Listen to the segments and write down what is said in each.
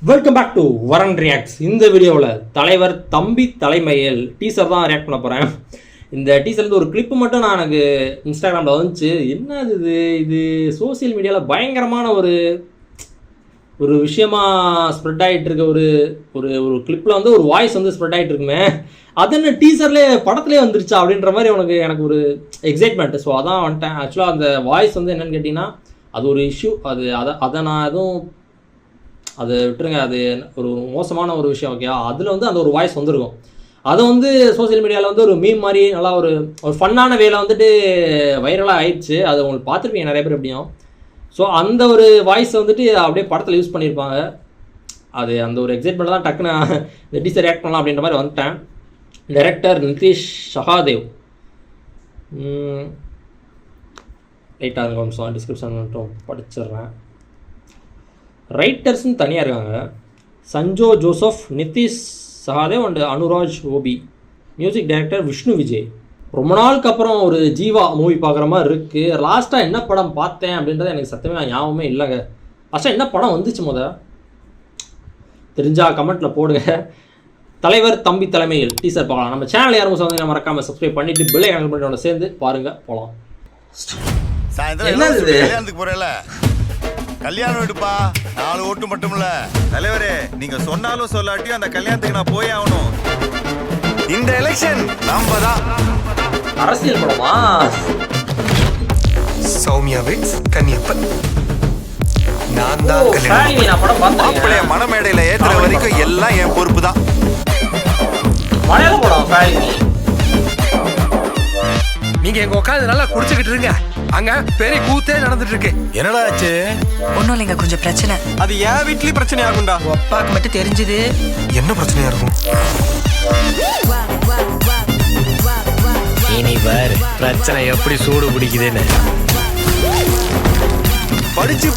Welcome back to வரன் reacts. இந்த வீடியோவில் தலைவர் தம்பி தலைமையில் டீசர் தான் ரியாக்ட் பண்ண போகிறேன். இந்த டீசர்லேருந்து ஒரு கிளிப்பு மட்டும் நான் எனக்கு இன்ஸ்டாகிராமில் வந்துச்சு. என்ன இது சோசியல் மீடியாவில் பயங்கரமான ஒரு விஷயமா ஸ்ப்ரெட் ஆகிட்டு இருக்க ஒரு ஒரு கிளிப்பில் வந்து ஒரு வாய்ஸ் வந்து ஸ்ப்ரெட் ஆகிட்டு இருக்குமே, அது என்ன டீசர்லேயே படத்துலேயே வந்துருச்சா அப்படின்ற மாதிரி எனக்கு ஒரு எக்ஸைட்மெண்ட். ஸோ அதான் வந்துட்டேன். ஆக்சுவலாக அந்த வாய்ஸ் வந்து என்னென்னு கேட்டிங்கன்னா அது ஒரு இஷ்யூ. அதை நான் எதுவும் அதை விட்டுருங்க, அது ஒரு மோசமான ஒரு விஷயம். ஓகே, அதில் வந்து அந்த ஒரு வாய்ஸ் வந்துருக்கும். அதை வந்து சோசியல் மீடியாவில் வந்து ஒரு மீம் மாதிரி நல்லா ஒரு ஃபன்னான வேலை வந்துட்டு வைரலாக ஆயிடுச்சு. அது உங்களுக்கு பார்த்துருப்பீங்க நிறைய பேர் எப்படியும். ஸோ அந்த ஒரு வாய்ஸ் வந்துட்டு அப்படியே படத்தில் யூஸ் பண்ணியிருப்பாங்க. அது அந்த ஒரு எக்ஸைட்மெண்ட் தான் டக்குன்னு இந்த டீசர் ரியாக்ட் பண்ணலாம் அப்படின்ற மாதிரி வந்துட்டேன். டைரக்டர் நிதிஷ் சகாதேவ். ரைட்டாக இருக்க நிமிஷம் டிஸ்கிரிப்ஷன் மட்டும் படிச்சிடுறேன். ரைட்டர்ஸ்னு தனியாக இருக்காங்க. Sanjo Joseph, Nithish Sahadev and Anuraj OP. Music director Vishnu Vijay. ரொம்ப நாளுக்கு அப்புறம் ஒரு ஜீவா மூவி பார்க்குற மாதிரி இருக்குது. லாஸ்ட்டாக என்ன படம் பார்த்தேன் அப்படின்றது எனக்கு சத்தியமாக ஞாபகமே இல்லைங்க. லாஸ்ட்டாக என்ன படம் வந்துச்சு தெரிஞ்சா கமெண்ட்டில் போடுங்க. தலைவர் தம்பி தலைமையில் டீசர் பார்க்கலாம். நம்ம சேனல் யாரும் வந்து மறக்காமல் சப்ஸ்கிரைப் பண்ணிவிட்டு பிள்ளை கனெக்ட் பண்ணிட்டு சேர்ந்து பாருங்கள். போகலாம். கல்யாணத்துக்கு போகிறேன்ல, கல்யாணம் எடுப்பா, 4 ஓட்டு மட்டும் இல்ல தலைவரே, நீங்க சொன்னாலும் சொல்லாட்டியும் அந்த கல்யாணத்துக்கு நான் போய் ஆகணும். இந்த எலெக்ஷன் நாம தான். அரசியல் படமா? சௌமியா விட்ஸ் கன்னியப்பன். நான் தான் கல்யாணம் மாப்பிள்ளைய மணமேடையில ஏத்துற வரைக்கும் எல்லாம் என் பொறுப்பு தான். மலையாள படம். நீங்க எங்க உட்காந்து நல்லா குடிச்சுக்கிட்டு இருங்க. அங்க பெரிய கூத்தே நடந்துட்டு இருக்கு. என்னடா ஆச்சு? ஒன்னும் இல்லைங்க, கொஞ்சம் பிரச்சனை. அது என் வீட்லயும் பிரச்சனை ஆகும்டா. அப்பாக்கு மட்டும் தெரிஞ்சது. என்ன பிரச்சனையா இருக்கும்? இனி பாரு பிரச்சனை எப்படி சூடு பிடிக்குதுன்னு.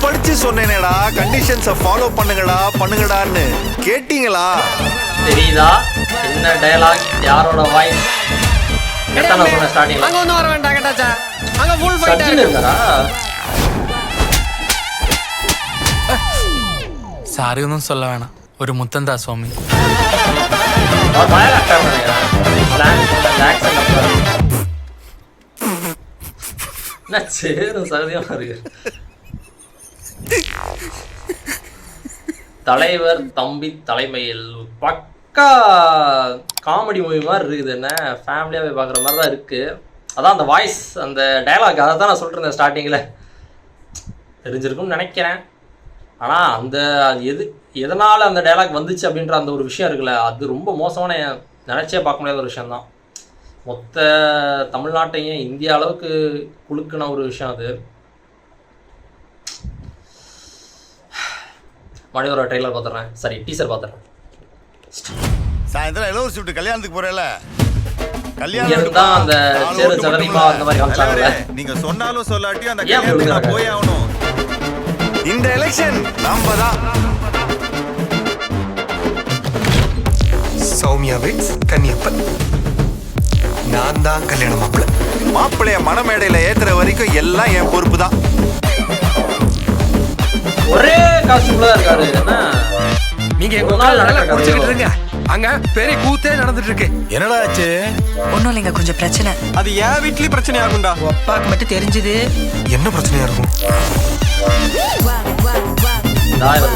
படிச்சு சொன்னேனேடா, கண்டிஷன்ஸை ஃபாலோ பண்ணுங்கடான்னு கேட்டீங்களா? தெரியுதா என்ன டயலாக், யாரோட வாய்ஸ்? அங்க ஒண்ணு வர வேண்டாம் கேட்டாச்சா, அங்க ஃபுல் ஃபைட் இருக்காரா? சாரி ஒன்றும் சொல்ல வேணாம், ஒரு முத்தந்தா சுவாமி. தலைவர் தம்பி தலைமையில் பக்கா காமெடி மூவி மாதிரி இருக்குது. என்ன ஃபேமிலியாகவே பார்க்குற மாதிரி தான் இருக்குது. அதான் அந்த வாய்ஸ், அந்த டயலாக், அதை தான் நான் சொல்லிட்டு ஸ்டார்டிங்கில் தெரிஞ்சிருக்கும்னு நினைக்கிறேன். ஆனால் எதனால் அந்த டயலாக் வந்துச்சு அப்படின்ற அந்த ஒரு விஷயம் இருக்குல்ல, அது ரொம்ப மோசமான, நினச்சே பார்க்க முடியாத ஒரு விஷயந்தான். மொத்த தமிழ்நாட்டையும் இந்தியா அளவுக்கு குலுக்குன ஒரு விஷயம் அது. மணியோட ட்ரெய்லர் பார்த்துட்றேன், சரி டீசர் பார்த்துட்றேன். சாயந்தரம் இலவசி விட்டு கல்யாணத்துக்கு போறேன்ல, நீங்க சொன்னாலும் சொல்லாட்டியும் அந்த கல்யாணத்துக்கு நான் போய் ஆகணும். இந்த எலெக்ஷன் நாம தான். சௌமியா விட்ஸ் கன்னியப்பன். நான் தான் கல்யாணம் மாப்பிள்ளைய மணமேடையில ஏத்துற வரைக்கும் எல்லாம் என் பொறுப்பு தான். ஒரே காஸ்டியூம்ல தான் இருக்காரு. நீங்க எங்க உட்காந்து நல்லா குடிச்சுக்கிட்டு இருங்க. அங்க பெரிய கூத்தே நடந்துட்டு இருக்கு. என்னடா ஆச்சு? ஒன்னும் இல்லைங்க, கொஞ்சம் பிரச்சனை. அது என் வீட்லயும் பிரச்சனை ஆகும்டா. அப்பாக்கு மட்டும் தெரிஞ்சது. என்ன பிரச்சனையா இருக்கும்?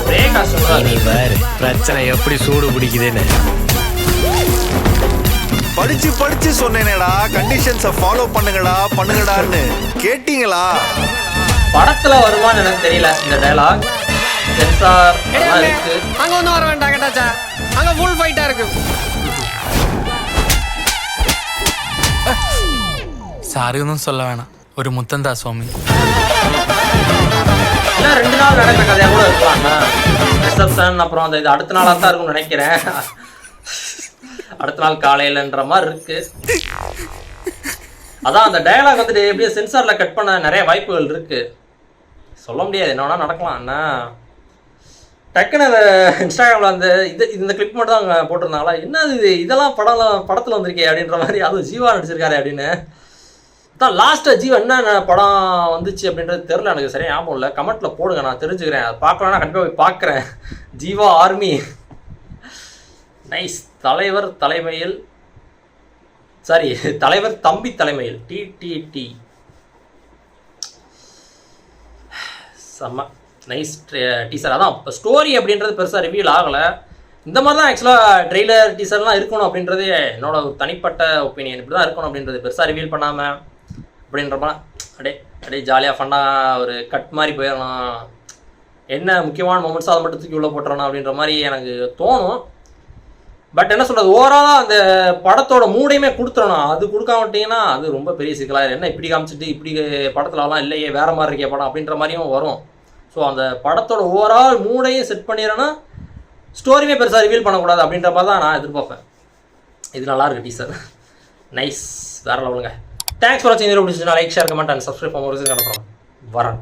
ஒரே காஸ்டியூம்ல இனி பாரு பிரச்சனை எப்படி சூடு பிடிக்குதுன்னு. படிச்சு சொன்னேனேடா, கண்டிஷன்ஸை ஃபாலோ பண்ணுங்கடான்னு கேட்டீங்களா? படத்துல வருமானு எனக்கு தெரியல இந்த டயலாக். சென்சார் இருக்கு. அங்க ஒண்ணு வர வேண்டாம் கேட்டாச்சா, அங்க ஃபுல் ஃபைட்டா இருக்கு. சாரி ஒன்றும் சொல்ல வேணாம், ஒரு முத்தந்தா சுவாமி. இல்லை 2 நாள் நடக்கிற கதையா கூட இருக்கலாம். ரிசப்ஷன் அப்புறம் அந்த இது அடுத்த நாளாக தான் இருக்கும்னு நினைக்கிறேன். அடுத்த நாள் காலையிலன்ற மாதிரி இருக்கு. அதான் அந்த டயலாக் வந்துட்டு எப்படியோ சென்சாரில் கட் பண்ண நிறைய வாய்ப்புகள் இருக்கு. சொல்ல முடியாது, என்ன வேணா நடக்கலாம். என்ன டக்குன்னு அந்த இன்ஸ்டாகிராமில் அந்த இந்த கிளிப் மட்டும் தான் அங்கே போட்டிருந்தாங்களா, என்ன இதெல்லாம் படத்தில் வந்திருக்கே அப்படின்ற மாதிரி. அதுவும் ஜீவா நடிச்சிருக்காரு அப்படின்னு தான் லாஸ்ட்டாக ஜீவன் என்ன படம் வந்துச்சு அப்படின்றது தெரில, எனக்கு சரியாக ஞாபகம் இல்லை. கமெண்ட்டில் போடுங்க, நான் தெரிஞ்சுக்கிறேன். அது பார்க்கலன்னா கண்டிப்பாக போய் பார்க்குறேன். Jeeva army nice. தலைவர் தலைமையில் சாரி தலைவர் தம்பி தலைமையில் டிடிடி செம்ம நைஸ் டீசர். அதான் ஸ்டோரி அப்படின்றது பெருசாக ரிவீல் ஆகலை. இந்த மாதிரி தான் ஆக்சுவலாக ட்ரெய்லர் டீசர்லாம் இருக்கணும் அப்படின்றது என்னோட ஒரு தனிப்பட்ட ஒப்பீனியன். இப்படி தான் இருக்கணும் அப்படின்றது, பெருசாக ரிவீல் பண்ணாமல் அப்படின்றப்ப அப்படியே ஜாலியாக ஃபன்னாக ஒரு கட் மாதிரி போயிடணும். என்ன முக்கியமான மொமெண்ட்ஸோ அதை மட்டும் தூக்கி உள்ளே போட்டுறணும் அப்படின்ற மாதிரி எனக்கு தோணும். பட் என்ன சொல்கிறது, ஓவராலாக அந்த படத்தோட மூடையுமே கொடுத்துடணும். அது கொடுக்காமட்டிங்கன்னா அது ரொம்ப பெரிய சிக்கலாக, என்ன இப்படி காமிச்சிட்டு இப்படி படத்துலலாம் இல்லையே வேறு மாதிரி இருக்கே படம் அப்படின்ற மாதிரியும் வரும். ஸோ அந்த படத்தோட ஓவரால் மூடையும் செட் பண்ணிடுறேன்னா ஸ்டோரியுமே பெருசாக ரிவீல் பண்ணக்கூடாது அப்படின்ற மாதிரி தான் நான் எதிர்பார்ப்பேன். இது நல்லாயிருக்கு டீசர், நைஸ், வேறு லெவலுங்க. தேங்க்ஸ் ஃபார் வாட்சிங். இந்த வீடியோ பிடிச்சிருந்தா like, share, comment and subscribe பண்ண ஒரு வரேன்.